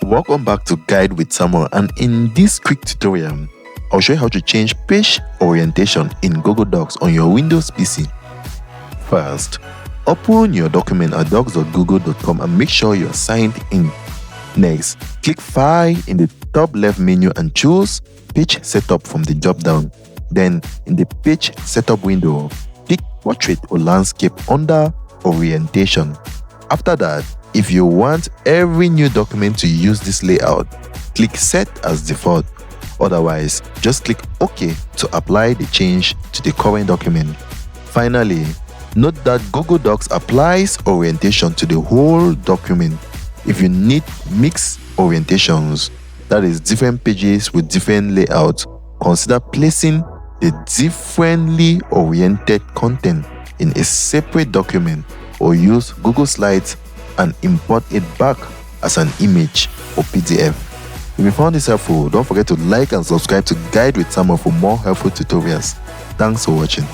Welcome back to Guide with Samuel, and in this quick tutorial, I'll show you how to change page orientation in Google Docs on your Windows PC. First, open your document at docs.google.com and make sure you're signed in. Next, click File in the top left menu and choose Page Setup from the drop-down. Then, in the Page Setup window, click Portrait or Landscape under Orientation. After that, if you want every new document to use this layout, click Set as Default. Otherwise, just click OK to apply the change to the current document. Finally, note that Google Docs applies orientation to the whole document. If you need mixed orientations, that is different pages with different layouts, consider placing the differently oriented content in a separate document or use Google Slides and import it back as an image or PDF. If you found this helpful, don't forget to like and subscribe to Guide with Samuel for more helpful tutorials. Thanks for watching.